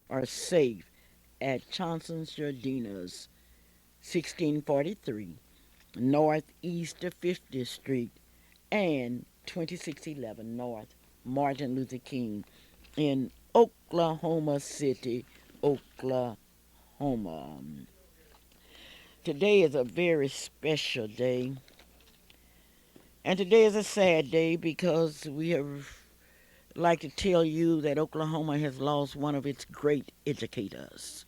are safe at Johnson's Jardina's 1643 Northeast of 50th Street and 2611 North Martin Luther King in Oklahoma City, Oklahoma. Today is a very special day, and today is a sad day because we have like to tell you that Oklahoma has lost one of its great educators,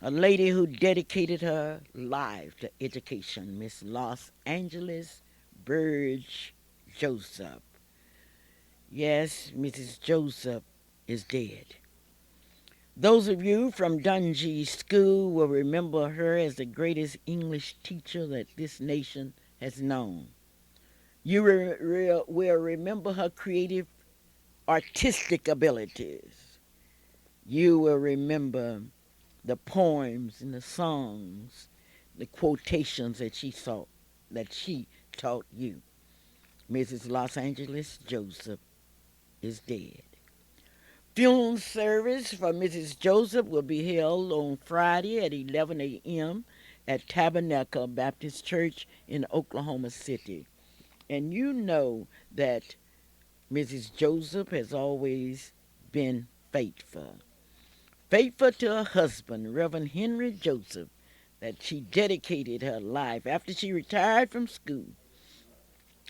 a lady who dedicated her life to education, Miss Los Angeles Burge Joseph. Yes, Mrs. Joseph is dead. Those of you from Dungy School will remember her as the greatest English teacher that this nation has known. You will remember her creative artistic abilities. You will remember the poems and the songs, the quotations that she taught you. Mrs. Los Angeles Joseph is dead. Funeral service for Mrs. Joseph will be held on Friday at 11 a.m. at Tabernacle Baptist Church in Oklahoma City. And you know that Mrs. Joseph has always been faithful. Faithful to her husband, Reverend Henry Joseph, that she dedicated her life. After she retired from school,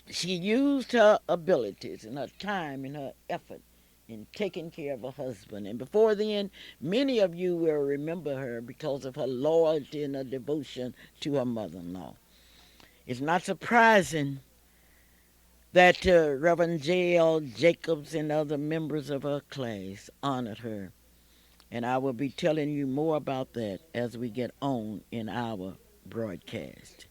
she used her abilities and her time and her effort in taking care of her husband. And before then, many of you will remember her because of her loyalty and her devotion to her mother-in-law. It's not surprising that Reverend J.L. Jacobs and other members of her class honored her. And I will be telling you more about that as we get on in our broadcast.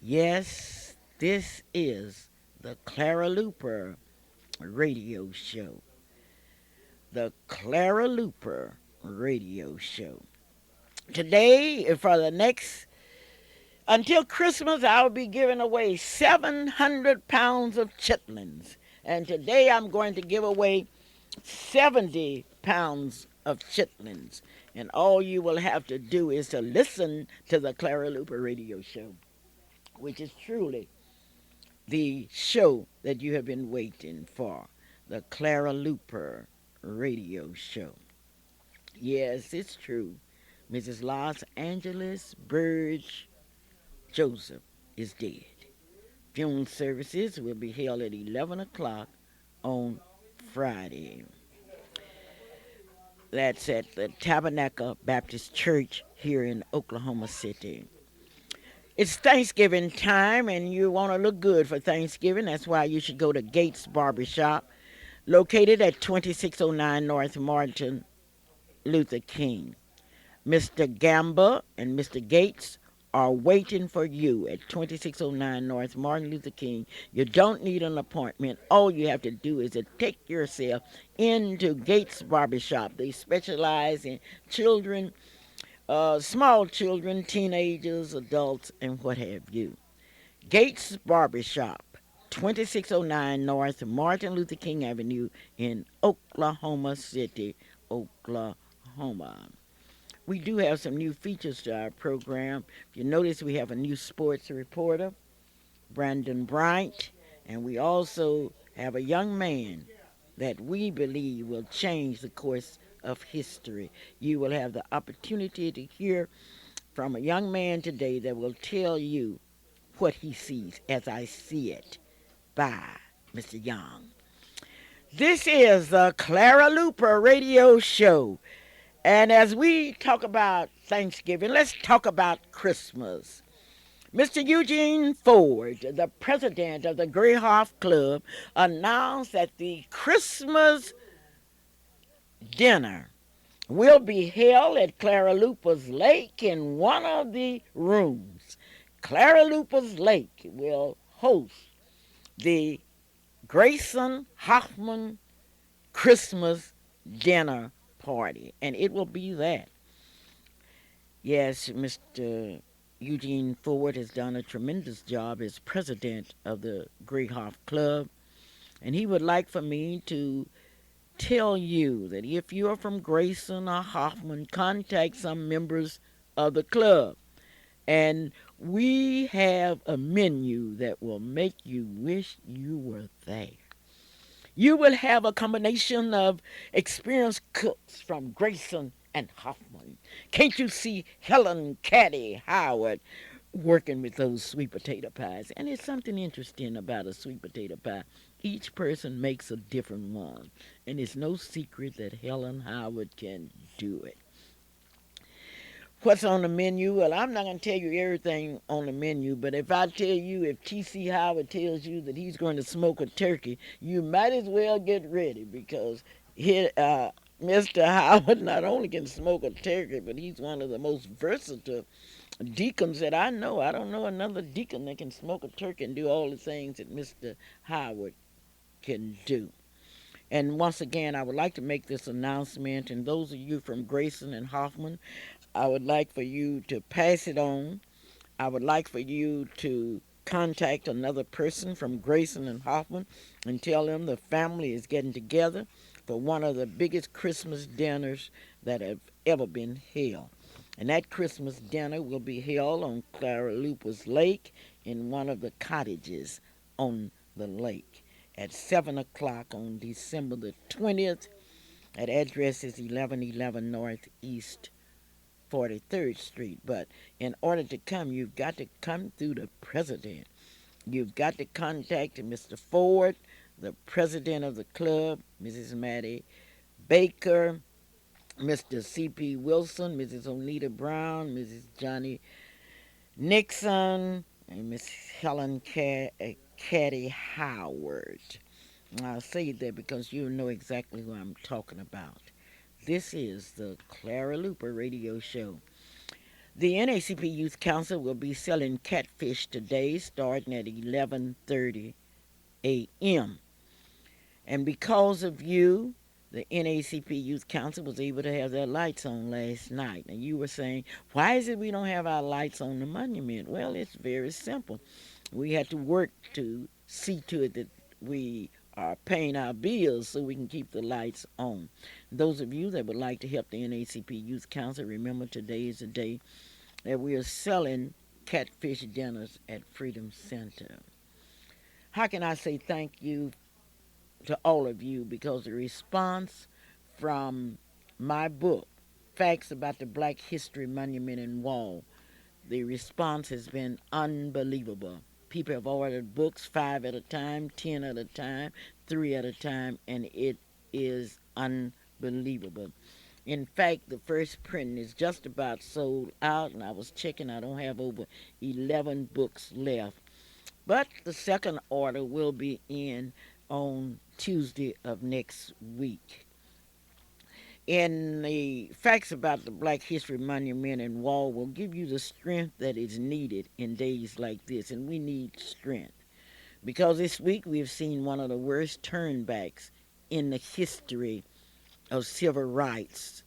Yes, this is the Clara Luper radio show. The Clara Luper radio show. Today, for the next, until Christmas, I'll be giving away 700 pounds of chitlins. And today I'm going to give away 70 pounds of chitlins. And all you will have to do is to listen to the Clara Luper radio show, which is truly the show that you have been waiting for. The Clara Luper radio show. Yes, it's true. Mrs. Los Angeles Burge Joseph is dead. Funeral services will be held at 11 o'clock on Friday. That's at the Tabernacle Baptist Church here in Oklahoma City. It's Thanksgiving time, and you want to look good for Thanksgiving. That's why you should go to Gates Barbershop, located at 2609 North Martin Luther King. Mr. Gamba and Mr. Gates are waiting for you at 2609 North Martin Luther King. You don't need an appointment. All you have to do is to take yourself into Gates Barbershop. They specialize in children, small children, teenagers, adults, and what have you. Gates Barbershop, 2609 North Martin Luther King Avenue in Oklahoma City, Oklahoma. We do have some new features to our program. If you notice, we have a new sports reporter, Brandon Bryant, and we also have a young man that we believe will change the course of history. You will have the opportunity to hear from a young man today that will tell you what he sees as I see it by Mr. Young. This is the Clara Luper radio show. And as we talk about Thanksgiving, let's talk about Christmas. Mr. Eugene Ford, the president of the Greyhound Club, announced that the Christmas dinner will be held at Clara Luper's Lake in one of the rooms. Clara Luper's Lake will host the Grayson Hoffman Christmas dinner party, and it will be that. Yes, Mr. Eugene Ford has done a tremendous job as president of the Greyhound Club, and he would like for me to tell you that if you're from Grayson or Hoffman, contact some members of the club. And we have a menu that will make you wish you were there. You will have a combination of experienced cooks from Grayson and Hoffman. Can't you see Helen Caddy Howard working with those sweet potato pies? And it's something interesting about a sweet potato pie. Each person makes a different one, and it's no secret that Helen Howard can do it. What's on the menu? Well, I'm not going to tell you everything on the menu, but if I tell you, if T.C. Howard tells you that he's going to smoke a turkey, you might as well get ready because here, Mr. Howard not only can smoke a turkey, but he's one of the most versatile deacons that I know. I don't know another deacon that can smoke a turkey and do all the things that Mr. Howard can do. And once again, I would like to make this announcement, and those of you from Grayson and Hoffman, I would like for you to pass it on. I would like for you to contact another person from Grayson and Hoffman and tell them the family is getting together for one of the biggest Christmas dinners that have ever been held. And that Christmas dinner will be held on Clara Luper's Lake in one of the cottages on the lake at 7 o'clock on December the 20th. That address is 1111 Northeast 43rd Street. But in order to come, you've got to come through the president. You've got to contact Mr. Ford, the president of the club, Mrs. Maddie Baker, Mr. C.P. Wilson, Mrs. Onita Brown, Mrs. Johnny Nixon, and Miss Helen Caddy Howard. I'll say that because you know exactly who I'm talking about. This is the Clara Luper radio show. The NACP Youth Council will be selling catfish today starting at 11:30 a.m. And because of you, the NACP Youth Council was able to have their lights on last night. And you were saying, why is it we don't have our lights on the monument? Well, it's very simple. We had to work to see to it that we are paying our bills so we can keep the lights on. Those of you that would like to help the NACP Youth Council, remember today is the day that we are selling catfish dinners at Freedom Center. How can I say thank you to all of you? Because the response from my book, Facts About the Black History Monument and Wall, the response has been unbelievable. People have ordered books 5 at a time, 10 at a time, 3 at a time, and it is unbelievable. In fact, the first printing is just about sold out, and I was checking, I don't have over 11 books left. But the second order will be in on Tuesday of next week. In the Facts About the Black History Monument and Wall will give you the strength that is needed in days like this, and we need strength. Because this week we have seen one of the worst turnbacks in the history of civil rights,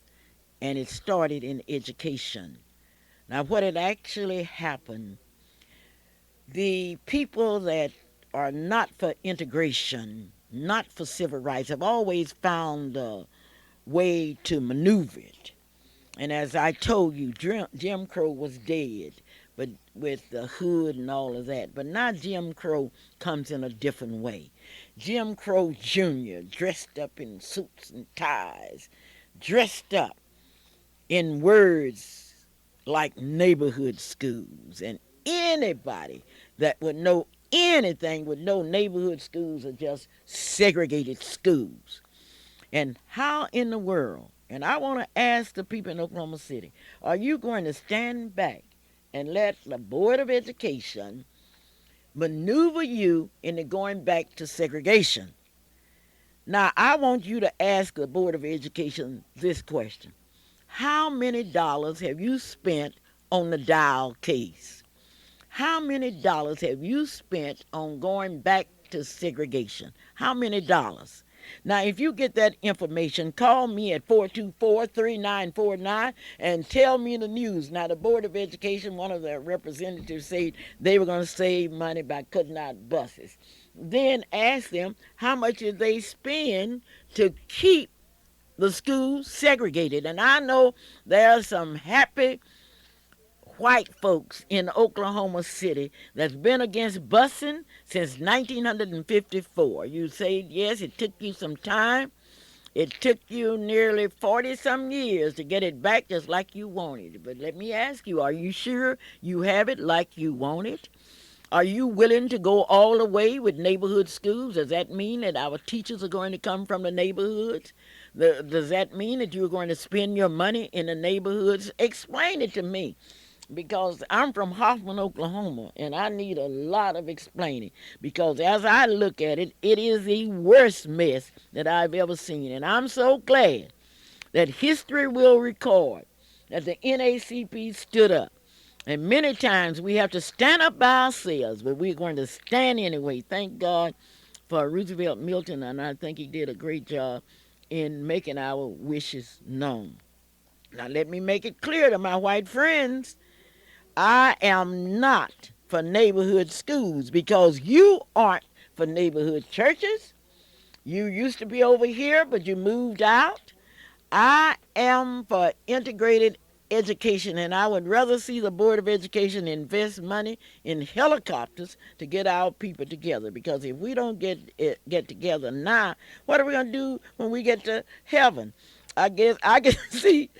and it started in education. Now, what had actually happened, the people that are not for integration, not for civil rights, have always found a way to maneuver it. And as I told you, Jim Crow was dead, but with the hood and all of that. But now Jim Crow comes in a different way. Jim Crow Jr., dressed up in suits and ties, dressed up in words like neighborhood schools. And anybody that would know anything would know neighborhood schools are just segregated schools. And how in the world, and I want to ask the people in Oklahoma City, are you going to stand back and let the Board of Education maneuver you into going back to segregation? Now, I want you to ask the Board of Education this question. How many dollars have you spent on the Dial case? How many dollars have you spent on going back to segregation? How many dollars? Now, if you get that information, call me at 424-3949 and tell me the news. Now, the Board of Education, one of their representatives said they were going to save money by cutting out buses. Then ask them how much did they spend to keep the schools segregated. And I know there are some happy white folks in Oklahoma City that's been against busing since 1954. You say, yes, it took you some time. It took you nearly 40 some years to get it back just like you wanted it. But let me ask you, are you sure you have it like you want it? Are you willing to go all the way with neighborhood schools? Does that mean that our teachers are going to come from the neighborhoods? Does that mean that you're going to spend your money in the neighborhoods? Explain it to me, because I'm from Hoffman, Oklahoma, and I need a lot of explaining, because as I look at it, it is the worst mess that I've ever seen. And I'm so glad that history will record that the NACP stood up. And many times we have to stand up by ourselves, but we're going to stand anyway. Thank God for Roosevelt Milton, and I think he did a great job in making our wishes known. Now, let me make it clear to my white friends, I am not for neighborhood schools, because you aren't for neighborhood churches. You used to be over here, but you moved out. I am for integrated education, and I would rather see the Board of Education invest money in helicopters to get our people together. Because if we don't get together now, what are we gonna do when we get to heaven? I guess I can see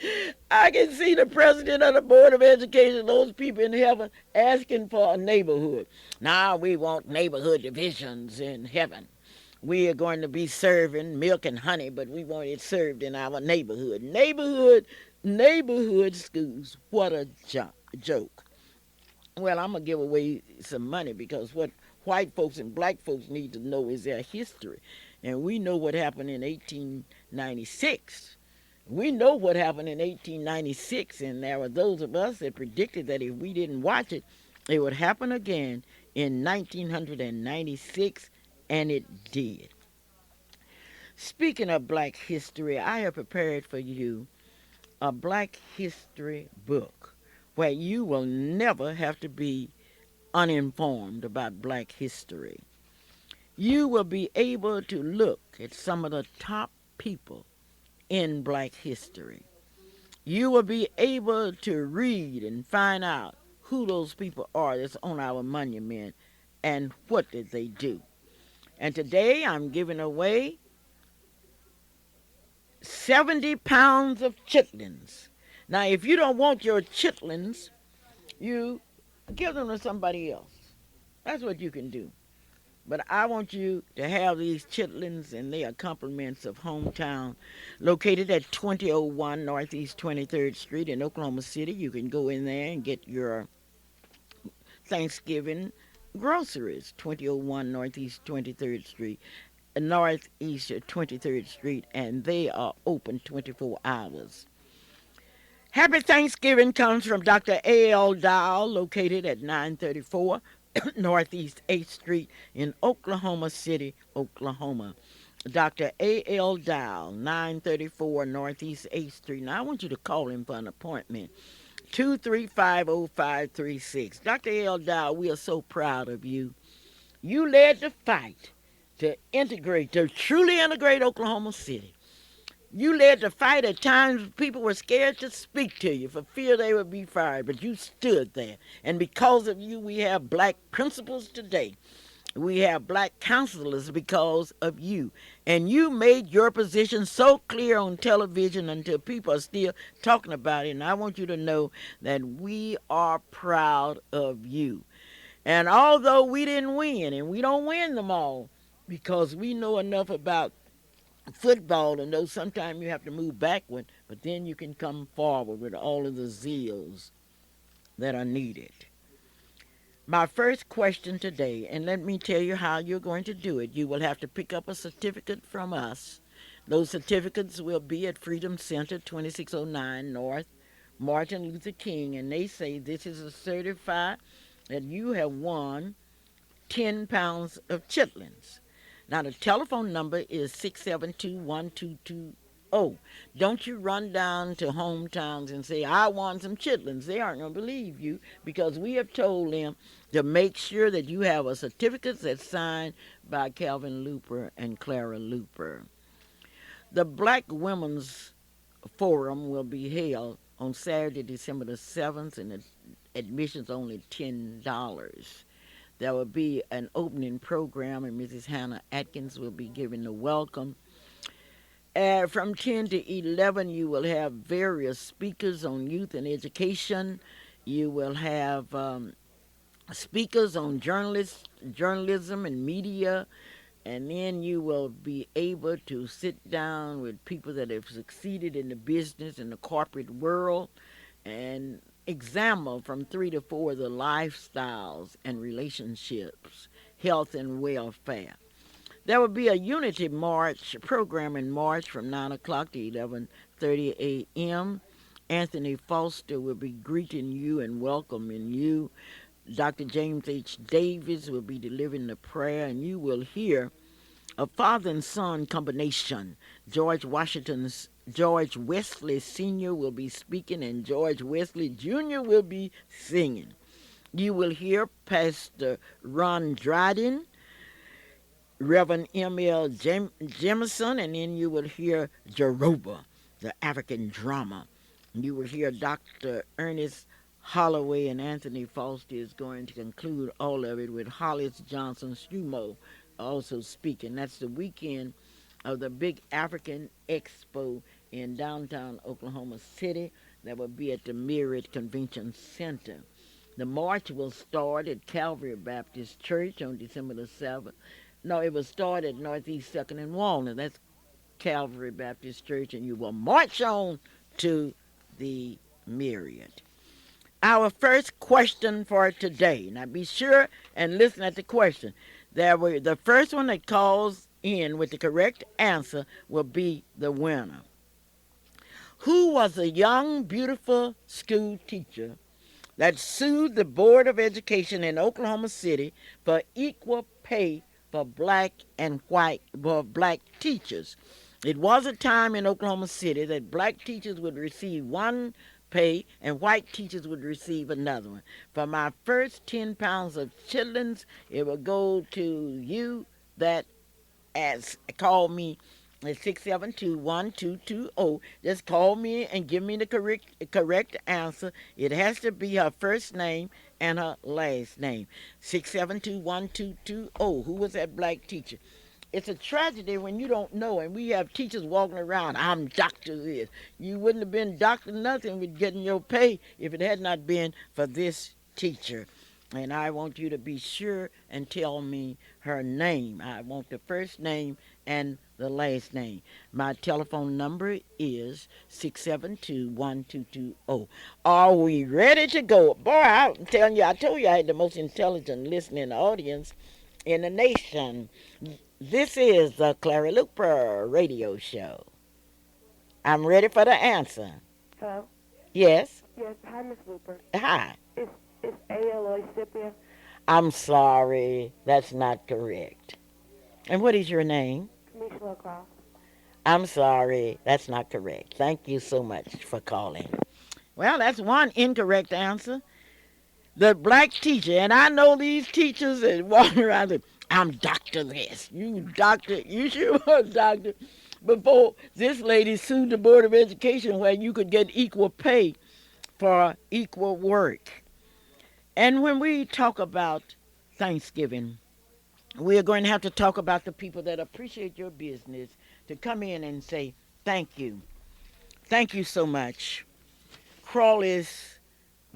the president of the Board of Education, those people in heaven, asking for a neighborhood. Now we want neighborhood divisions in heaven. We are going to be serving milk and honey, but we want it served in our neighborhood. Neighborhood schools. What a joke. Well, I'm going to give away some money, because what white folks and black folks need to know is their history. And we know what happened in 1896. We know what happened in 1896, and there were those of us that predicted that if we didn't watch it, it would happen again in 1996, and it did. Speaking of black history, I have prepared for you a black history book where you will never have to be uninformed about black history. You will be able to look at some of the top people in black history. You will be able to read and find out who those people are that's on our monument and what did they do. And today I'm giving away 70 pounds of chitlins. Now, if you don't want your chitlins, you give them to somebody else. That's what you can do. But I want you to have these chitlins, and they are compliments of hometown, located at 2001 Northeast 23rd Street in Oklahoma City. You can go in there and get your Thanksgiving groceries. 2001 Northeast 23rd Street, Northeast 23rd Street, and they are open 24 hours. Happy Thanksgiving comes from Dr. A.L. Dow, located at 934 Northeast 8th Street in Oklahoma City, Oklahoma. Dr. A.L. Dow, 934 Northeast 8th Street. Now, I want you to call him for an appointment. 2350536. Dr. A.L. Dow, we are so proud of you. You led the fight to truly integrate Oklahoma City. You led the fight. At times people were scared to speak to you for fear they would be fired, but you stood there. And because of you, we have black principals today. We have black counselors because of you. And you made your position so clear on television until people are still talking about it. And I want you to know that we are proud of you. And although we didn't win, and we don't win them all, because we know enough about football to know sometimes you have to move backward, but then you can come forward with all of the zeals that are needed. My first question today, and let me tell you how you're going to do it. You will have to pick up a certificate from us. Those certificates will be at Freedom Center, 2609 North Martin Luther King, and they say this is a certified that you have won 10 pounds of chitlins. Now, the telephone number is 672-122. Oh, don't you run down to hometowns and say, I want some chitlins. They aren't going to believe you because we have told them to make sure that you have a certificate that's signed by Calvin Luper and Clara Luper. The Black Women's Forum will be held on Saturday, December the 7th, and the admission's only $10. There will be an opening program, and Mrs. Hannah Atkins will be giving the welcome. From 10 to 11, you will have various speakers on youth and education. You will have speakers on journalism and media, and then you will be able to sit down with people that have succeeded in the business and the corporate world and examine from 3 to 4 the lifestyles and relationships, health and welfare. There will be a unity march program in March from 9 o'clock to 11:30 a.m. Anthony Foster will be greeting you and welcoming you. Dr. James H. Davis will be delivering the prayer, and you will hear a father and son combination. George Wesley Sr. will be speaking, and George Wesley Jr. will be singing. You will hear Pastor Ron Dryden, Reverend M.L. Jemison, and then you will hear Jeroba, the African drama. You will hear Dr. Ernest Holloway, and Anthony Foster is going to conclude all of it with Hollis Johnson Strumo also speaking. That's the weekend of the big African Expo in downtown Oklahoma City that will be at the Merritt Convention Center. The march will start at Calvary Baptist Church on December the 7th. No, it will start at Northeast 2nd and Walnut. That's Calvary Baptist Church, and you will march on to the Myriad. Our first question for today. Now be sure and listen at the question. The first one that calls in with the correct answer will be the winner. Who was a young, beautiful school teacher that sued the Board of Education in Oklahoma City for equal pay for black teachers? It was a time in Oklahoma City that black teachers would receive one pay and white teachers would receive another one. For my first 10 pounds of chitlins, it will go to you that as call me at 672-1220. Just call me and give me the correct answer. It has to be her first name and her last name. 672-1220. Who was that black teacher? It's a tragedy when you don't know, and we have teachers walking around, I'm Dr. This. You wouldn't have been Dr. Nothing with getting your pay if it had not been for this teacher. And I want you to be sure and tell me her name. I want the first name and the last name. My telephone number is 672-1220. Are we ready to go? Boy, I'm telling you, I told you I had the most intelligent listening audience in the nation. This is the Clara Luper radio show. I'm ready for the answer. Hello? Yes? Yes, hi, Miss Luper. Hi. Is A.L.O. Scipio? I'm sorry. That's not correct. And what is your name? Misha Lacrosse. I'm sorry. That's not correct. Thank you so much for calling. Well, that's one incorrect answer. The black teacher, and I know these teachers that walk around and I'm Dr. This. You sure was doctor. Before this lady sued the Board of Education where you could get equal pay for equal work. And when we talk about Thanksgiving, we are going to have to talk about the people that appreciate your business to come in and say, thank you. Thank you so much. Crawley's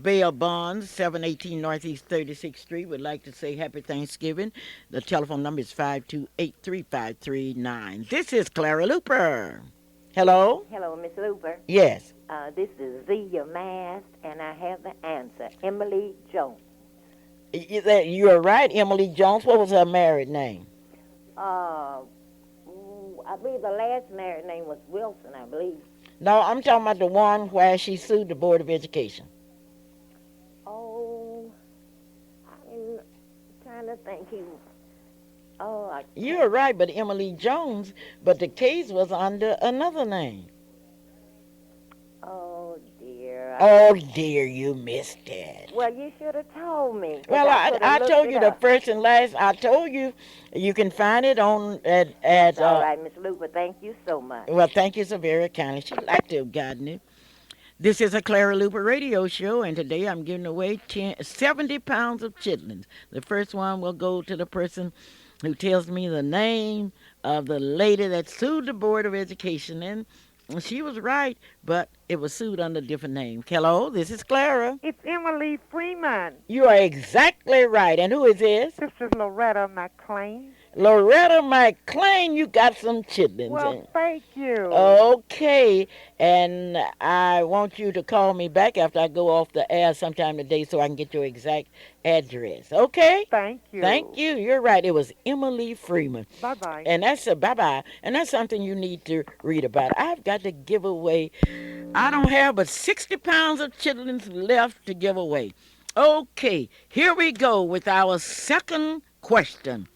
Bail Bonds, 718 Northeast 36th Street, would like to say happy Thanksgiving. The telephone number is 528-3539. This is Clara Luper. Hello? Hello, Miss Luper. Yes. This is Zia Mast, and I have the answer. Emily Jones. You are right, Emily Jones. What was her married name? I believe the last married name was Wilson, I believe. No, I'm talking about the one where she sued the Board of Education. Oh, I'm trying to think. You're right, but Emily Jones, but the case was under another name. right. Oh dear, you missed it. Well, you should have told me, 'cause Well, I I, could have I looked told it you the up. first and last. I told you you can find it on That's at all right, Miss Luper. Thank you so much. well, thank you so very kindly. She'd like to have gotten it. This is a Clara Luper radio show, and today I'm giving away 70 pounds of chitlins. The first one will go to the person who tells me the name of the lady that sued the Board of Education. And she was right, but it was sued under a different name. Hello, this is Clara. It's Emily Freeman. You are exactly right. And who is this? This is Loretta McLean. Loretta McLean, you got some chitlins. Well, thank you. Okay, and I want you to call me back after I go off the air sometime today so I can get your exact address. Okay? Thank Thank you. you. You're right. It was Emily Freeman. Bye-bye. And that's a bye bye. And that's something you need to read about. I've got to give away, I don't have but 60 pounds of chitlins left to give away. Okay, here we go with our second question.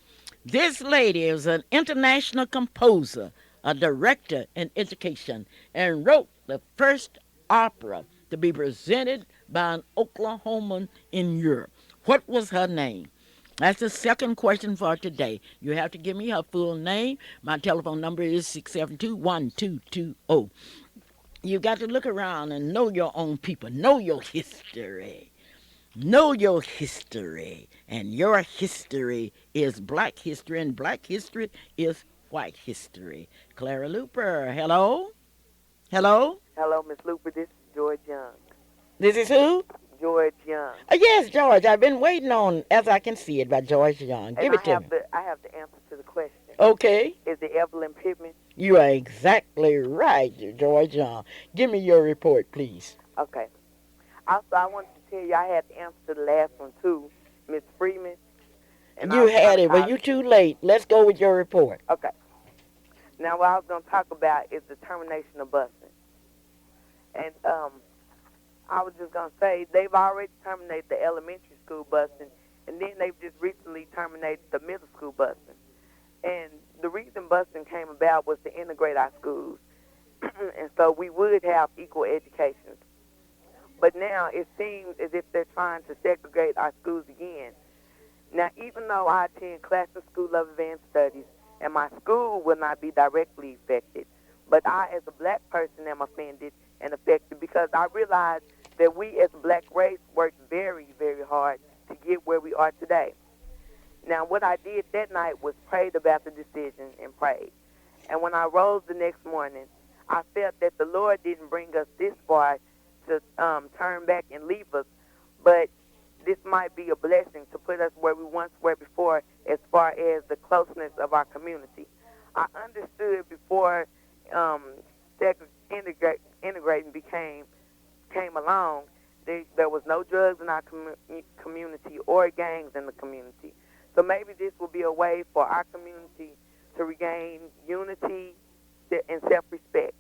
This lady is an international composer, a director in education, and wrote the first opera to be presented by an Oklahoman in Europe. What was her name? That's the second question for today. You have to give me her full name. My telephone number is 672-1220. You've got to look around and know your own people, know your history. Know your history, and your history is black history, and black history is white history. Clara Luper, hello? Hello? Hello, Miss Luper. This is George Young. This is who? George Young. Yes, George. I've been waiting on As I Can See It by George Young. Give And it to me. I have the answer to the question. Okay. Is it Evelyn Pittman? You are exactly right, George Young. Give me your report, please. Okay. Also, I wanted to tell you I had the answer to the last one too, Miss Freeman. And You had it, but you're too late. Let's go with your report. Okay. Now, what I was going to talk about is the termination of busing. And I was just going to say they've already terminated the elementary school busing, and then they've just recently terminated the middle school busing. And the reason busing came about was to integrate our schools, and so we would have equal education. But now it seems as if they're trying to segregate our schools again. Now, even though I attend Classic School of Advanced Studies, and my school will not be directly affected, but I, as a black person, am offended and affected because I realize that we, as a black race, worked very, very hard to get where we are today. Now, what I did that night was prayed about the decision and prayed. And when I rose the next morning, I felt that the Lord didn't bring us this far to turn back and leave us, but this might be a blessing to put us where we once were before as far as the closeness of our community. I understood before integrating came along, there was no drugs in our community or gangs in the community. So maybe this will be a way for our community to regain unity and self-respect.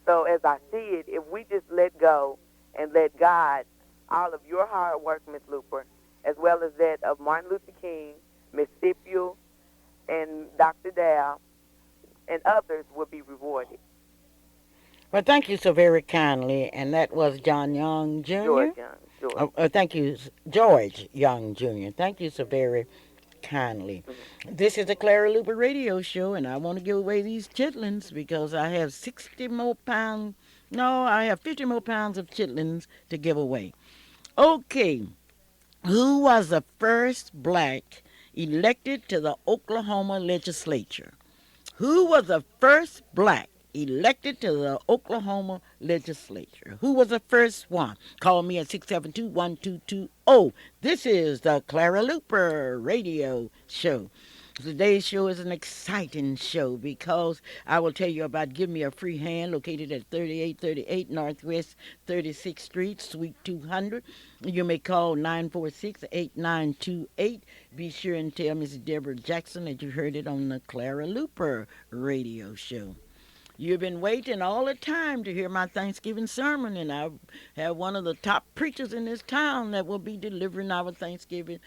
So as I see it, if we just let go and let God, all of your hard work, Miss Luper, as well as that of Martin Luther King, Miss Scipio, and Dr. Dow, and others will be rewarded. Well, thank you so very kindly. And that was John Young Jr.? George Young, George. Thank you, George Young Jr. Thank you so very kindly. Mm-hmm. This is the Clara Luper radio show, and I want to give away these chitlins because I have 60 more pounds. No, I have 50 more pounds of chitlins to give away. Okay, who was the first black elected to the Oklahoma legislature? Who was the first black elected to the Oklahoma legislature? Who was the first one? Call me at 672-1220. This is the Clara Luper radio show. Today's show is an exciting show because I will tell you about Give Me a Free Hand, located at 3838 Northwest 36th Street, Suite 200. You may call 946-8928. Be sure and tell Mrs. Deborah Jackson that you heard it on the Clara Luper radio show. You've been waiting all the time to hear my Thanksgiving sermon, and I have one of the top preachers in this town that will be delivering our Thanksgiving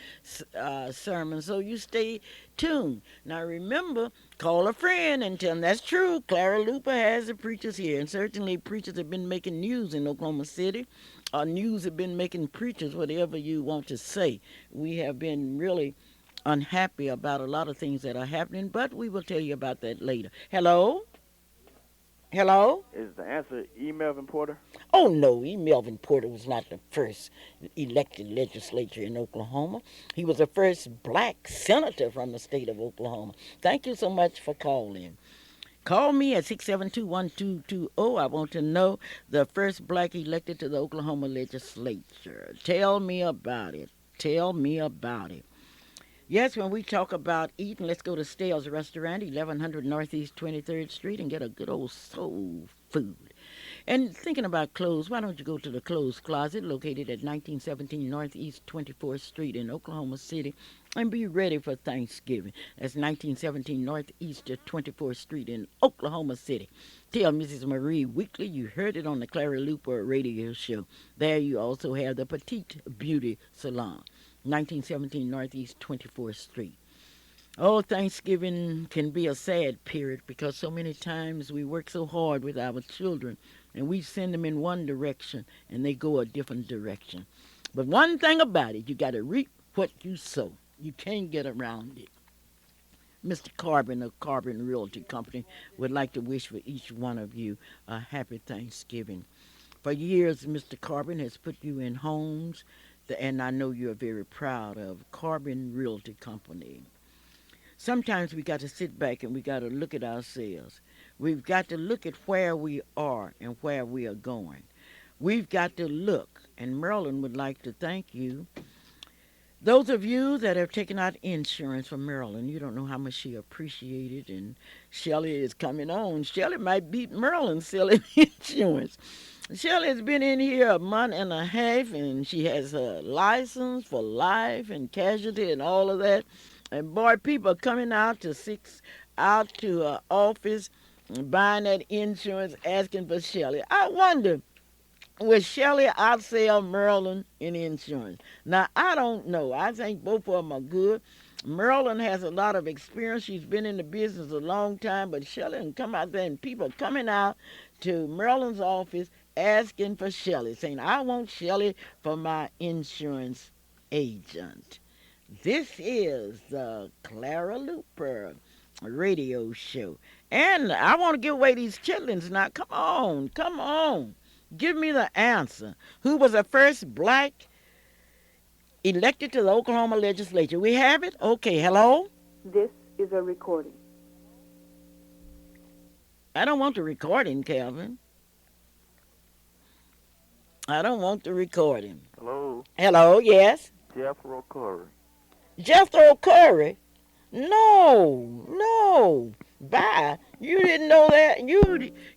sermon. So you stay tuned. Now remember, call a friend and tell them that's true. Clara Luper has the preachers here, and certainly preachers have been making news in Oklahoma City. News have been making preachers, whatever you want to say. We have been really unhappy about a lot of things that are happening, but we will tell you about that later. Hello? Hello? Is the answer E. Melvin Porter? Oh, no, E. Melvin Porter was not the first elected legislature in Oklahoma. He was the first black senator from the state of Oklahoma. Thank you so much for calling. Call me at 672-1220. I want to know the first black elected to the Oklahoma legislature. Tell me about it. Tell me about it. Yes, when we talk about eating, let's go to Stale's Restaurant, 1100 Northeast 23rd Street, and get a good old soul food. And thinking about clothes, why don't you go to the Clothes Closet located at 1917 Northeast 24th Street in Oklahoma City and be ready for Thanksgiving. That's 1917 Northeast 24th Street in Oklahoma City. Tell Mrs. Marie Weekly you heard it on the Clara Luper radio show. There you also have the Petite Beauty Salon, 1917 Northeast 24th Street. Oh, Thanksgiving can be a sad period because so many times we work so hard with our children and we send them in one direction and they go a different direction. But one thing about it, you got to reap what you sow. You can't get around it. Mr. Carbon of Carbon Realty Company would like to wish for each one of you a happy Thanksgiving. For years, Mr. Carbon has put you in homes, and I know you're very proud of Carbon Realty Company. Sometimes we got to sit back and we got to look at ourselves. We've got to look at where we are and where we are going. We've got to look, and Marilyn would like to thank you. Those of you that have taken out insurance from Marilyn, you don't know how much she appreciated, and Shelley is coming on. Shelley might beat Marilyn selling insurance. Shelley has been in here a month and a half, and she has a license for life and casualty and all of that. And boy, people are coming out to her office, buying that insurance, asking for Shelley. I wonder, will Shelley outsell Marilyn in insurance? Now, I don't know. I think both of them are good. Marilyn has a lot of experience. She's been in the business a long time, but Shelley can come out there and people coming out to Marilyn's office asking for Shelley, saying, I want Shelley for my insurance agent. This is the Clara Luper radio show. And I want to give away these chitlins now. Come on, come on. Give me the answer. Who was the first black elected to the Oklahoma legislature? We have it? Okay, hello? This is a recording. I don't want the recording, Calvin. I don't want the recording. Hello? Hello, yes? Jethro Curry. Jethro Curry? No, no. Bye. You didn't know that?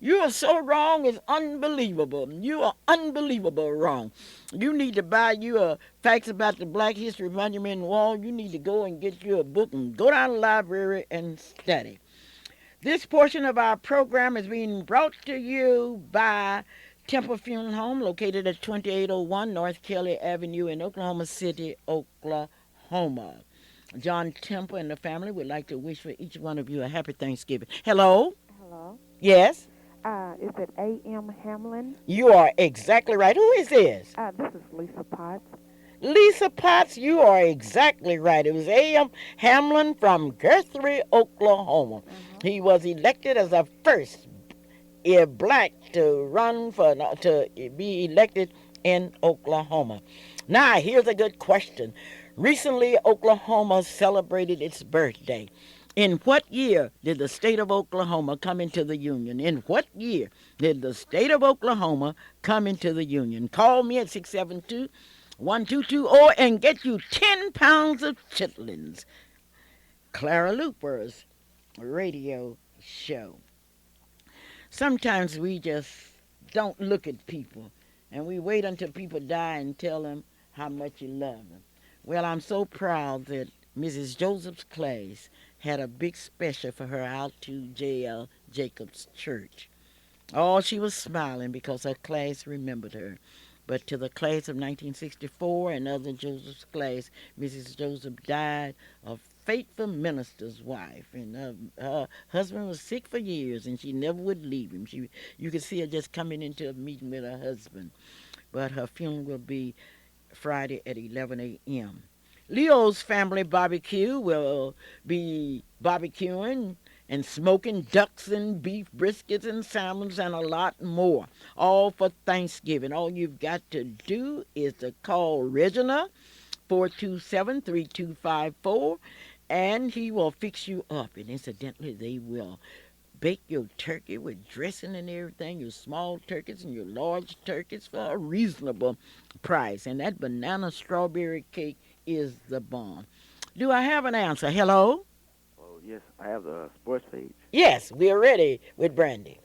You are so wrong, it's unbelievable. You are unbelievable wrong. You need to buy you a Facts About the Black History Monument Wall. You need to go and get you a book and go down to the library and study. This portion of our program is being brought to you by Temple Funeral Home, located at 2801 North Kelly Avenue in Oklahoma City, Oklahoma. John Temple and the family would like to wish for each one of you a happy Thanksgiving. Hello? Hello. Yes? Is it A.M. Hamlin? You are exactly right. Who is this? This is Lisa Potts. Lisa Potts, you are exactly right. It was A.M. Hamlin from Guthrie, Oklahoma. He was elected as the first black to be elected in Oklahoma. Now, here's a good question. Recently, Oklahoma celebrated its birthday. In what year did the state of Oklahoma come into the Union? In what year did the state of Oklahoma come into the Union? Call me at 672-1220 and get you 10 pounds of chitlins. Clara Luper's radio show. Sometimes we just don't look at people, and we wait until people die and tell them how much you love them. Well, I'm so proud that Mrs. Joseph's class had a big special for her out to J.L. Jacobs Church. Oh, she was smiling because her class remembered her. But to the class of 1964 and other Joseph's class, Mrs. Joseph died a faithful minister's wife, and her husband was sick for years, and she never would leave him. You could see her just coming into a meeting with her husband. But her funeral will be Friday at 11 a.m. Leo's family barbecue will be barbecuing and smoking ducks and beef briskets and salmons and a lot more, all for Thanksgiving. All you've got to do is to call Reginald 427-3254, and he will fix you up. And incidentally, they will bake your turkey with dressing and everything, your small turkeys and your large turkeys for a reasonable price. And that banana strawberry cake is the bomb. Do I have an answer? Hello? Oh, yes, I have the sports page. Yes, we are ready with Brandy.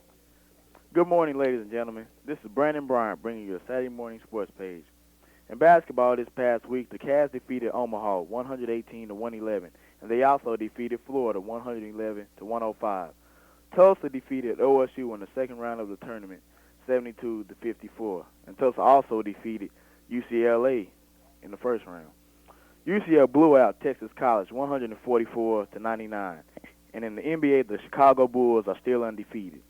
Good morning, ladies and gentlemen. This is Brandon Bryant bringing you a Saturday morning sports page. In basketball this past week, the Cavs defeated Omaha 118 to 111, and they also defeated Florida 111 to 105. Tulsa defeated OSU in the second round of the tournament 72 to 54, and Tulsa also defeated UCLA in the first round. UCLA blew out Texas College 144 to 99, and in the NBA, the Chicago Bulls are still undefeated.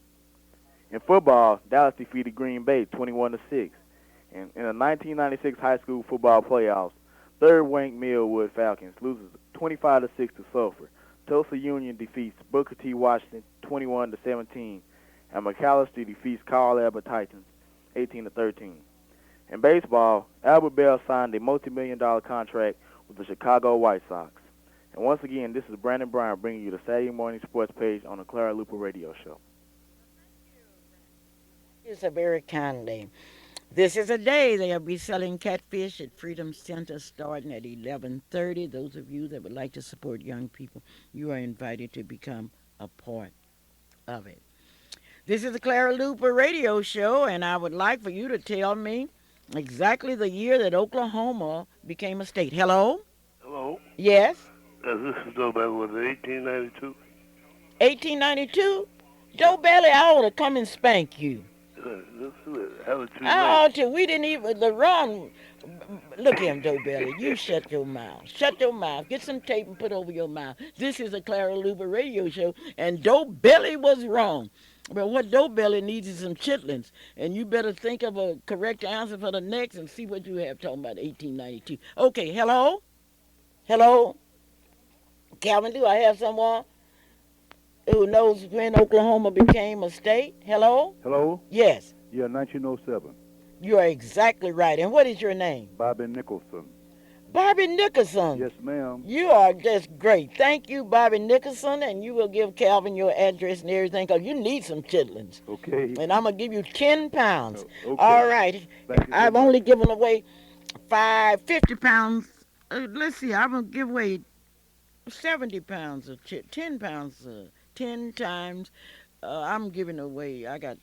In football, Dallas defeated Green Bay 21 to 6. And in the 1996 high school football playoffs, third-ranked Millwood Falcons loses 25 to 6 to Sulphur. Tulsa Union defeats Booker T. Washington 21 to 17, and McAllister defeats Carl Albert Titans 18 to 13. In baseball, Albert Bell signed a multi-million-dollar contract with the Chicago White Sox. And once again, this is Brandon Bryant bringing you the Saturday morning sports page on the Clara Luper Radio Show. It's a very kind day. This is a day they'll be selling catfish at Freedom Center starting at 11:30. Those of you that would like to support young people, you are invited to become a part of it. This is the Clara Luper Radio Show, and I would like for you to tell me exactly the year that Oklahoma became a state. Hello? Hello. Yes? This is Joe Back with 1892. 1892? Joe Bailey, I ought to come and spank you. This is it. Have it too I late. ought to. We didn't even, the wrong, look at him, Joe Bailey. You shut your mouth. Shut your mouth. Get some tape and put over your mouth. This is a Clara Luber radio show, and Joe Bailey was wrong. But what Joe Bailey needs is some chitlins, and you better think of a correct answer for the next and see what you have talking about 1892. Okay, hello? Hello? Calvin, do I have someone who knows when Oklahoma became a state? Hello? Hello? Yes. Yeah, 1907. You are exactly right. And what is your name? Bobby Nicholson. Bobby Nicholson. Yes, ma'am. You are just great. Thank you, Bobby Nicholson, and you will give Calvin your address and everything because you need some chitlins. Okay. And I'm going to give you 10 pounds. Okay. All right. Thank you so I've much. only given away 50 pounds. Let's see. I'm going to give away 70 pounds of 10 pounds, 10 times. I'm giving away, I got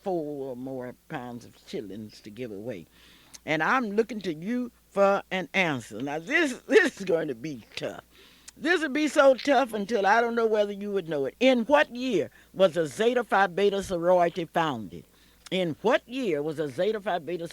4 or more pounds of chitlins to give away. And I'm looking to you for an answer. Now, this is going to be tough. This would be so tough until I don't know whether you would know it. In what year was the Zeta Phi Beta sorority founded? In what year was the Zeta Phi Beta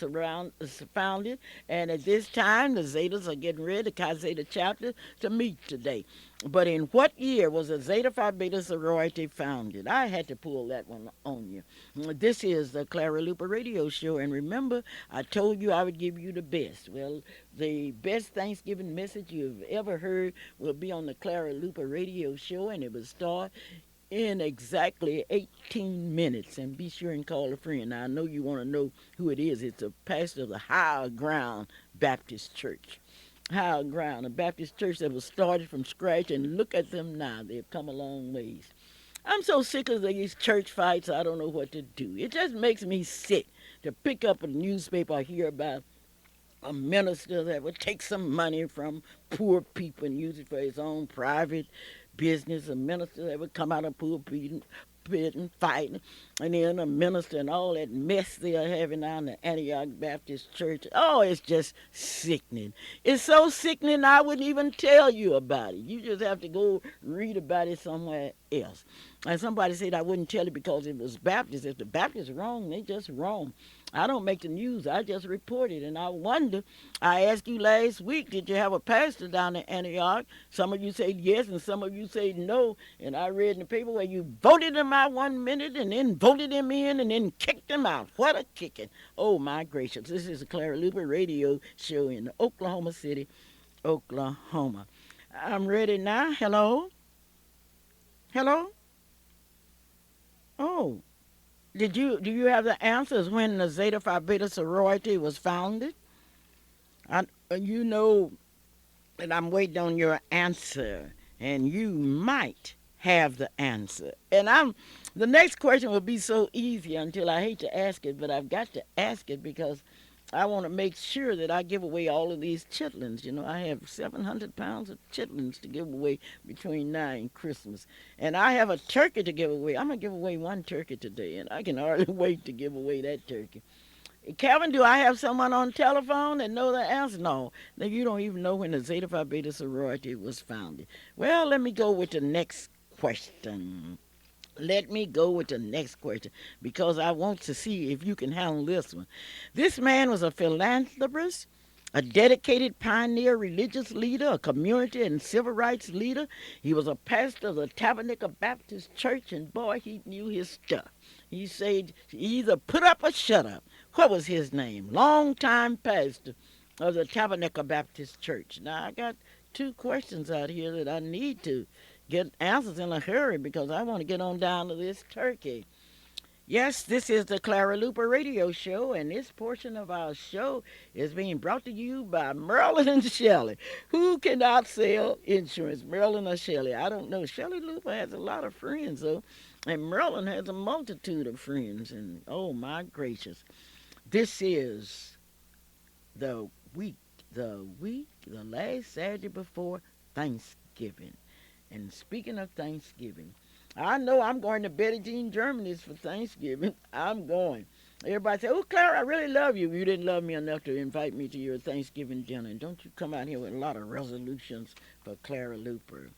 founded? And at this time, the Zetas are getting ready, the Chi Zeta chapter, to meet today. But in what year was the Zeta Phi Beta sorority founded? I had to pull that one on you. This is the Clara Luper Radio Show, and remember, I told you I would give you the best. Well, the best Thanksgiving message you've ever heard will be on the Clara Luper Radio Show, and it will start in exactly 18 minutes. And be sure and call a friend. Now, I know you want to know who it is. It's a pastor of the Higher Ground Baptist Church. Higher Ground, a Baptist church that was started from scratch, and look at them now. They've come a long ways. I'm so sick of these church fights, I don't know what to do. It just makes me sick to pick up a newspaper or hear about a minister that would take some money from poor people and use it for his own private business, a minister that would come out of pulpit and fighting, and then a minister and all that mess they are having down the Antioch Baptist Church. Oh, it's just sickening. It's so sickening I wouldn't even tell you about it. You just have to go read about it somewhere else. And somebody said I wouldn't tell it because it was Baptist. If the Baptists wrong, they just wrong. I don't make the news. I just report it. And I wonder, I asked you last week, did you have a pastor down in Antioch? Some of you said yes, and some of you said no. And I read in the paper where you voted him out 1 minute and then voted him in and then kicked him out. What a kicking. Oh, my gracious. This is the Clara Luper radio show in Oklahoma City, Oklahoma. I'm ready now. Hello? Hello? Oh. Do you have the answers when the Zeta Phi Beta sorority was founded? You know that I'm waiting on your answer, and you might have the answer. And the next question will be so easy until I hate to ask it, but I've got to ask it because I want to make sure that I give away all of these chitlins. You know, I have 700 pounds of chitlins to give away between now and Christmas. And I have a turkey to give away. I'm going to give away one turkey today, and I can hardly wait to give away that turkey. Kevin, do I have someone on telephone that know the answer? No. Then you don't even know when the Zeta Phi Beta sorority was founded. Well, let me go with the next question. Let me go with the next question because I want to see if you can handle this one. This man was a philanthropist, a dedicated pioneer religious leader, a community and civil rights leader. He was a pastor of the Tabernacle Baptist Church, and boy, he knew his stuff. He said, either put up or shut up. What was his name? Longtime pastor of the Tabernacle Baptist Church. Now, I got two questions out here that I need to get answers in a hurry because I want to get on down to this turkey. Yes, this is the Clara Luper radio show, and this portion of our show is being brought to you by Marilyn and Shelley. Who cannot sell insurance? Marilyn or Shelley? I don't know. Shelley Luper has a lot of friends, though, and Marilyn has a multitude of friends, and oh my gracious. This is the the last Saturday before Thanksgiving. And speaking of Thanksgiving, I know I'm going to Betty Jean Germany's for Thanksgiving. I'm going. Everybody say, oh, Clara, I really love you. You didn't love me enough to invite me to your Thanksgiving dinner. And don't you come out here with a lot of resolutions for Clara Luper.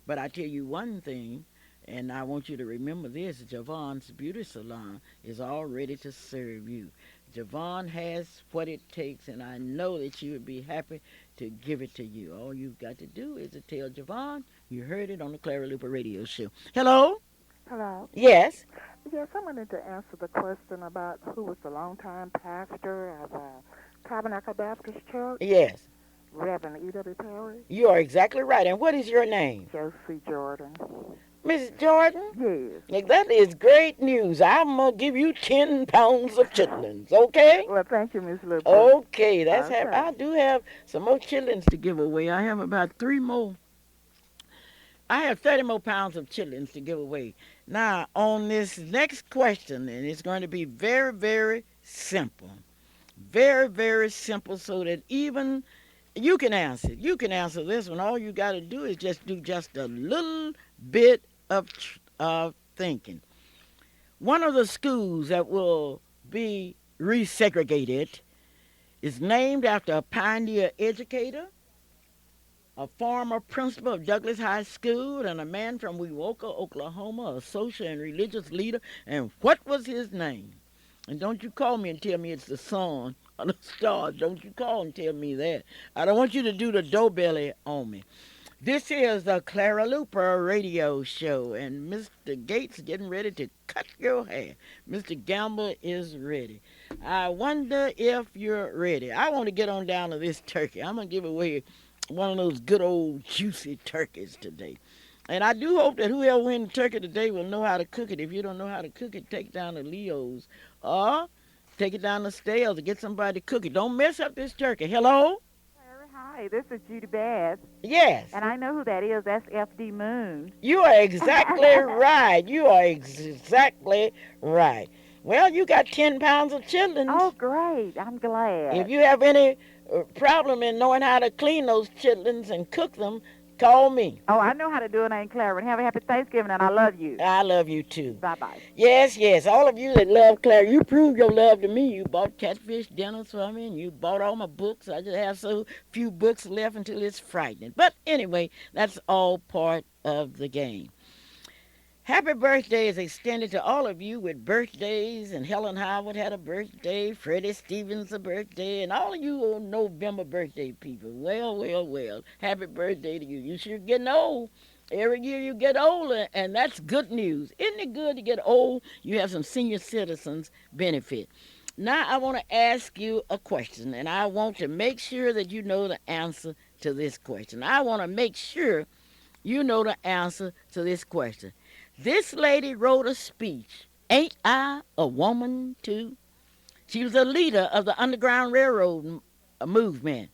But I tell you one thing, and I want you to remember this, Javon's Beauty Salon is all ready to serve you. Javon has what it takes, and I know that she would be happy to give it to you. All you've got to do is to tell Javon you heard it on the Clara Luper radio show. Hello? Hello. Yes? Yes, I wanted to answer the question about who was the longtime pastor of Tabernacle Baptist Church. Yes. Reverend E.W. Perry. You are exactly right. And what is your name? Josie Jordan. Mrs. Jordan? Yes. Like, that is great news. I'm going to give you 10 pounds of chitlins, okay? Well, thank you, Miss Luper. Okay, that's Okay. I do have some more chitlins to give away. I have about 3 more. I have 30 more pounds of chitlins to give away. Now, on this next question, and it's going to be very, very simple. Very, very simple so that even you can answer it. You can answer this one. All you got to do is just do just a little bit of thinking. One of the schools that will be resegregated is named after a pioneer educator, a former principal of Douglas High School, and a man from Wewoka, Oklahoma, a social and religious leader. And what was his name? And don't you call me and tell me it's the sun or the stars. Don't you call and tell me that. I don't want you to do the doughbelly on me. This is the Clara Luper radio show, and Mr. Gates getting ready to cut your hair. Mr. Gamble is ready. I wonder if you're ready. I want to get on down to this turkey. I'm going to give away one of those good old juicy turkeys today. And I do hope that whoever wins the turkey today will know how to cook it. If you don't know how to cook it, take it down to Leo's or take it down the stairs to get somebody to cook it. Don't mess up this turkey. Hello? Hi, this is Judy Bass, Yes. and I know who that is. That's F.D. Moon. You are exactly right. You are exactly right. Well, you got 10 pounds of chitlins. Oh, great. I'm glad. If you have any problem in knowing how to clean those chitlins and cook them, Call me. Oh, I know how to do it, Aunt Clara. And have a happy Thanksgiving, and I love you. I love you too. Bye bye. Yes, yes. All of you that love Clara, you prove your love to me. You bought catfish dinners for me, and you bought all my books. I just have so few books left until it's frightening. But anyway, that's all part of the game. Happy birthday is extended to all of you with birthdays, and Helen Howard had a birthday, Freddie Stevens a birthday, and all of you on November birthday people. Well, well, well. Happy birthday to you. You sure getting old. Every year you get older, and that's good news. Isn't it good to get old? You have some senior citizens benefit. Now I want to ask you a question, and I want to make sure that you know the answer to this question. I want to make sure you know the answer to this question. This lady wrote a speech. Ain't I a woman too? She was a leader of the Underground Railroad movement.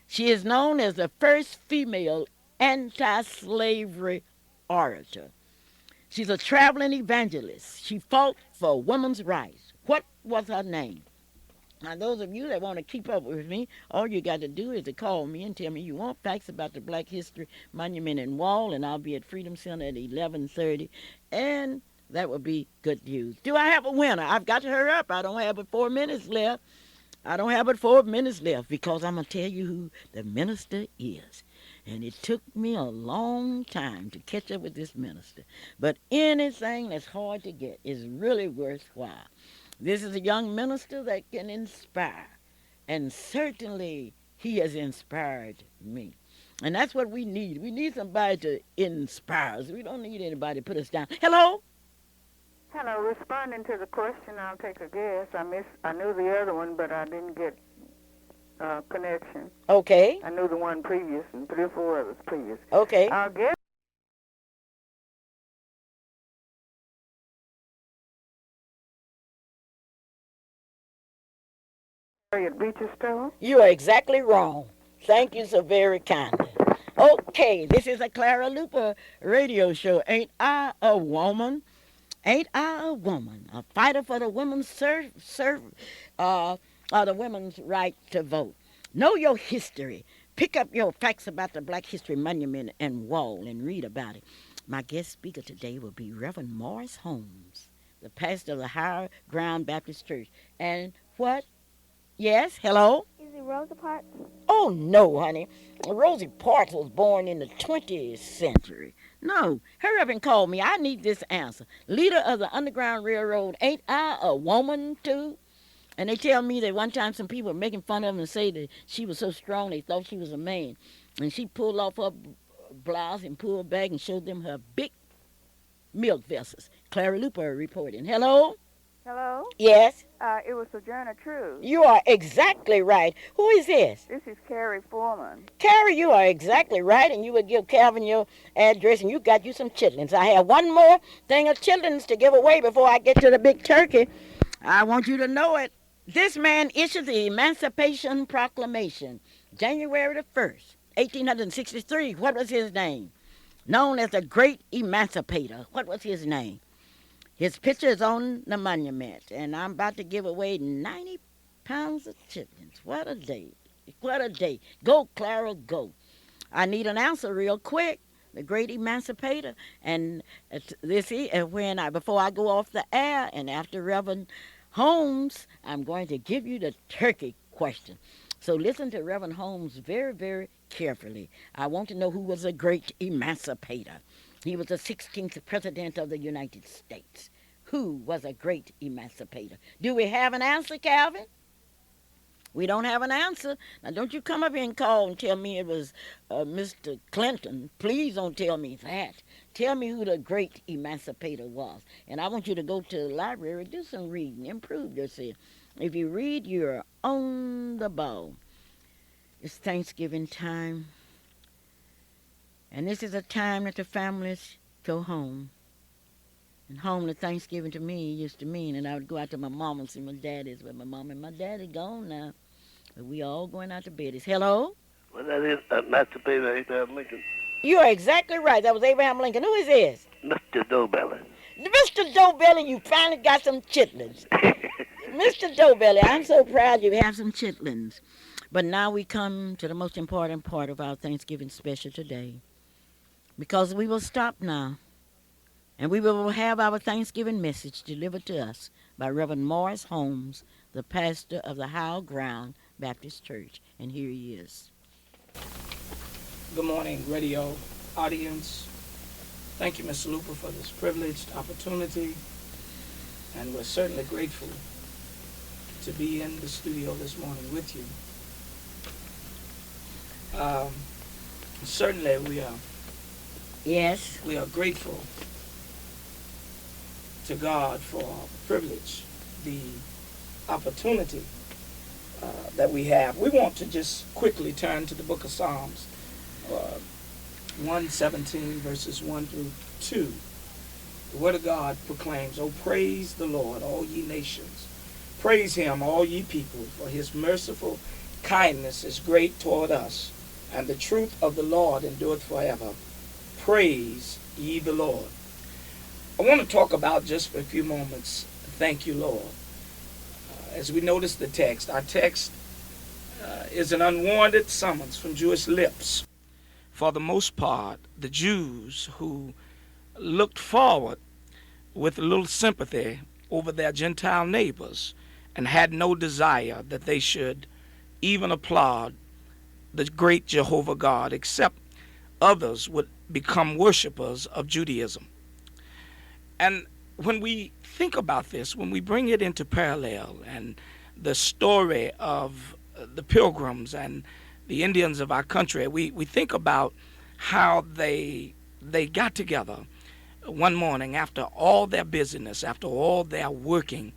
She is known as the first female anti slavery orator. She's a traveling evangelist. She fought for women's rights. What was her name? Now, those of you that want to keep up with me, all you got to do is to call me and tell me you want facts about the Black History Monument and Wall, and I'll be at Freedom Center at 11:30, and that would be good news. Do I have a winner? I've got to hurry up. I don't have but 4 minutes left. I don't have but 4 minutes left because I'm going to tell you who the minister is. And it took me a long time to catch up with this minister. But anything that's hard to get is really worthwhile. This is a young minister that can inspire. And certainly he has inspired me. And that's what we need. We need somebody to inspire us. We don't need anybody to put us down. Hello? Hello, responding to the question, I'll take a guess. I knew the other one, but I didn't get connection. Okay. I knew the one previous and 3 or 4 others previous. Okay. I'll guess. Harriet Beecher Stowe. You are exactly wrong. Thank you so very kindly. Okay, this is a Clara Luper radio show. Ain't I a woman? Ain't I a woman? A fighter for the the women's right to vote. Know your history. Pick up your facts about the Black History Monument and Wall and read about it. My guest speaker today will be Reverend Morris Holmes, the pastor of the Higher Ground Baptist Church. And what? Yes, hello? Is it Rosa Parks? Oh, no, honey. Rosie Parks was born in the 20th century. No, hurry up and call me. I need this answer. Leader of the Underground Railroad, ain't I a woman, too? And they tell me that one time some people were making fun of her and say that she was so strong they thought she was a man. And she pulled off her blouse and pulled back and showed them her big milk vessels. Clara Luper reporting. Hello? Hello? Yes? It was Sojourner Truth. You are exactly right. Who is this? This is Carrie Foreman. Carrie, you are exactly right, and you would give Calvin your address, and you got you some chitlins. I have one more thing of chitlins to give away before I get to the big turkey. I want you to know it. This man issued the Emancipation Proclamation, January the 1st, 1863. What was his name? Known as the Great Emancipator. What was his name? His picture is on the monument, and I'm about to give away 90 pounds of chitlins. What a day. What a day. Go, Clara, go. I need an answer real quick. The Great Emancipator. And before I go off the air, and after Reverend Holmes, I'm going to give you the turkey question. So listen to Reverend Holmes very, very carefully. I want to know who was the Great Emancipator. He was the 16th President of the United States. Who was a great emancipator? Do we have an answer, Calvin? We don't have an answer. Now, don't you come up here and call and tell me it was Mr. Clinton. Please don't tell me that. Tell me who the great emancipator was. And I want you to go to the library, do some reading, improve yourself. If you read, you're on the ball. It's Thanksgiving time. And this is a time that the families go home. And home to Thanksgiving to me used to mean, and I would go out to my mom and see my daddy's, but my mom and my daddy gone now. But we all going out to bed. Hello? Well, that is Emancipator Abraham Lincoln. You are exactly right. That was Abraham Lincoln. Who is this? Mr. Dobelly. Mr. Dobelly, you finally got some chitlins. Mr. Dobelly, I'm so proud you have some chitlins. But now we come to the most important part of our Thanksgiving special today. because we will stop now and we will have our Thanksgiving message delivered to us by Reverend Morris Holmes, the pastor of the High Ground Baptist Church. And here he is. Good morning, radio audience. Thank you, Mr. Luper, for this privileged opportunity. And we're certainly grateful to be in the studio this morning with you. Certainly Yes. we are grateful to God for the privilege, the opportunity that we have. We want to just quickly turn to the book of Psalms, 117, verses 1 through 2. The word of God proclaims, "O praise the Lord, all ye nations. Praise him, all ye people, for his merciful kindness is great toward us, and the truth of the Lord endureth forever. Praise ye the Lord." I want to talk about just for a few moments, thank you, Lord. As we notice the text, our text is an unwarranted summons from Jewish lips. For the most part, the Jews who looked forward with a little sympathy over their Gentile neighbors and had no desire that they should even applaud the great Jehovah God, except others would become worshipers of Judaism. And when we think about this, when we bring it into parallel and the story of the pilgrims and the Indians of our country, we think about how they got together one morning after all their busyness, after all their working,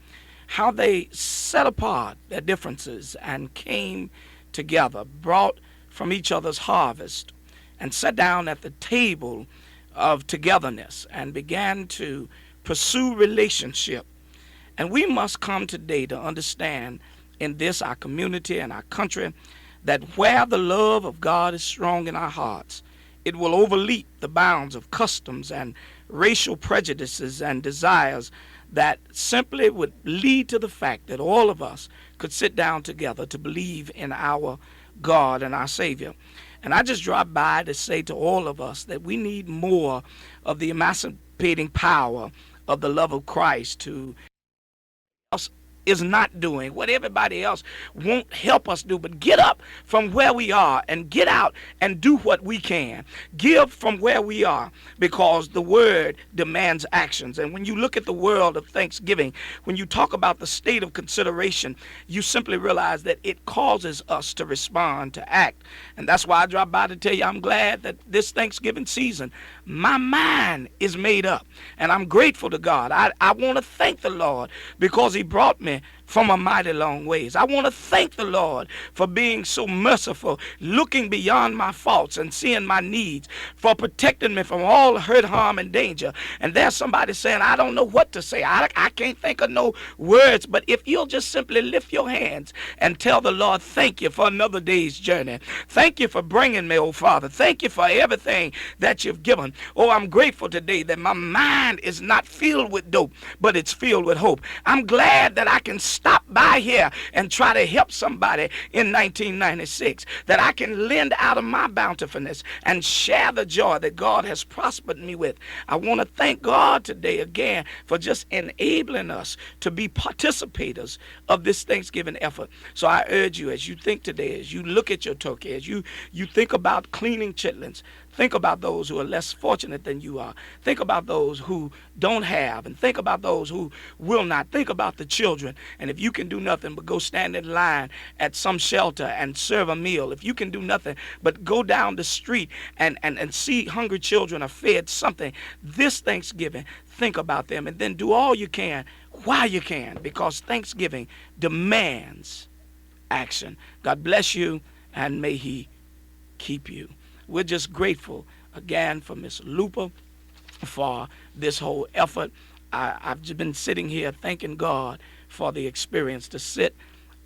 how they set apart their differences and came together, brought from each other's harvest, and sat down at the table of togetherness and began to pursue relationship. And we must come today to understand in this, our community and our country, that where the love of God is strong in our hearts, it will overleap the bounds of customs and racial prejudices and desires that simply would lead to the fact that all of us could sit down together to believe in our God and our Savior. And I just dropped by to say to all of us that we need more of the emancipating power of the love of Christ to us is not doing, what everybody else won't help us do, but get up from where we are and get out and do what we can. Give from where we are, because the word demands actions. And when you look at the world of Thanksgiving, when you talk about the state of consideration, you simply realize that it causes us to respond, to act. And that's why I dropped by to tell you I'm glad that this Thanksgiving season, my mind is made up. And I'm grateful to God. I want to thank the Lord because he brought me from a mighty long ways. I want to thank the Lord for being so merciful, looking beyond my faults and seeing my needs, for protecting me from all hurt, harm, and danger. And there's somebody saying, I don't know what to say. I can't think of no words. But if you'll just simply lift your hands and tell the Lord, thank you for another day's journey. Thank you for bringing me, oh Father. Thank you for everything that you've given. Oh, I'm grateful today that my mind is not filled with dope, but it's filled with hope. I'm glad that I can stop by here and try to help somebody in 1996, that I can lend out of my bountifulness and share the joy that God has prospered me with. I want to thank God today again for just enabling us to be participators of this Thanksgiving effort. So I urge you, as you think today, as you look at your turkey, as you think about cleaning chitlins, think about those who are less fortunate than you are. Think about those who don't have, and think about those who will not. Think about the children. And if you can do nothing but go stand in line at some shelter and serve a meal, if you can do nothing but go down the street and see hungry children are fed something this Thanksgiving, think about them and then do all you can while you can, because Thanksgiving demands action. God bless you, and may he keep you. We're just grateful again for Miss Luper for this whole effort. I've just been sitting here thanking God for the experience to sit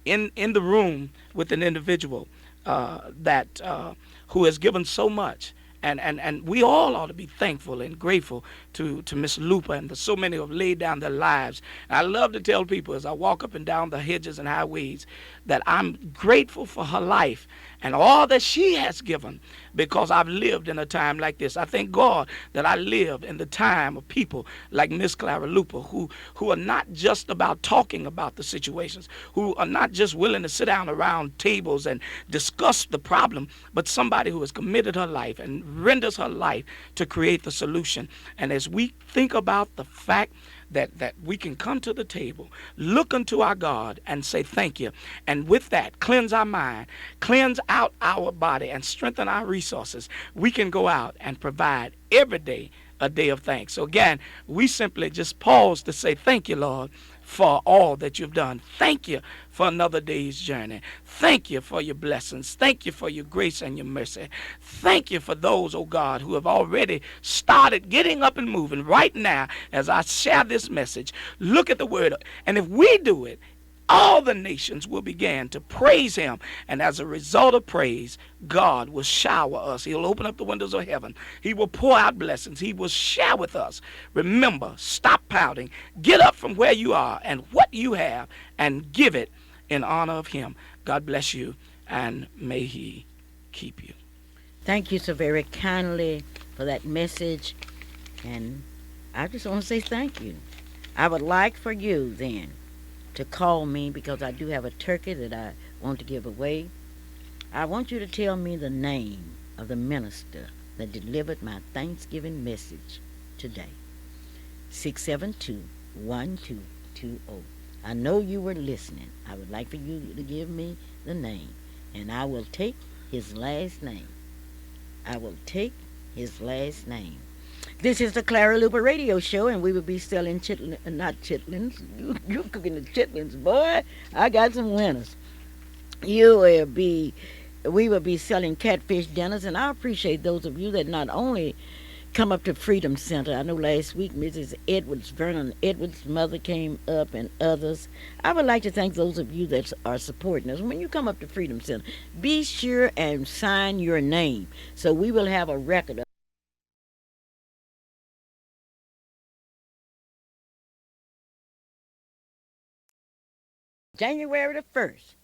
in the room with an individual that who has given so much. And we all ought to be thankful and grateful to Miss Luper and to so many who have laid down their lives. And I love to tell people as I walk up and down the hedges and highways that I'm grateful for her life and all that she has given because I've lived in a time like this. I thank God that I live in the time of people like Miss Clara Luper who are not just about talking about the situations, who are not just willing to sit down around tables and discuss the problem, but somebody who has committed her life and renders her life to create the solution. And as we think about the fact that we can come to the table, look unto our God and say thank you. And with that, cleanse our mind, cleanse out our body, and strengthen our resources. We can go out and provide every day a day of thanks. So again, we simply just pause to say thank you, Lord, for all that you've done. Thank you for another day's journey. Thank you for your blessings. Thank you for your grace and your mercy. Thank you for those, oh God, who have already started getting up and moving right now as I share this message. Look at the word. And if we do it, all the nations will begin to praise him. And as a result of praise, God will shower us. He'll open up the windows of heaven. He will pour out blessings. He will share with us. Remember, stop pouting. Get up from where you are and what you have and give it in honor of him. God bless you, and may he keep you. Thank you so very kindly for that message. And I just want to say thank you. I would like for you then to call me because I do have a turkey that I want to give away. I want you to tell me the name of the minister that delivered my Thanksgiving message today. 672-1220. I know you were listening. I would like for you to give me the name, and I will take his last name. I will take his last name. This is the Clara Luper Radio Show, and we will be selling not chitlins. You cooking the chitlins, boy. I got some winners. We will be selling catfish dinners, and I appreciate those of you that not only come up to Freedom Center. I know last week Mrs. Edwards, Vernon Edwards' mother came up and others. I would like to thank those of you that are supporting us. When you come up to Freedom Center, be sure and sign your name so we will have a record of January the 1st.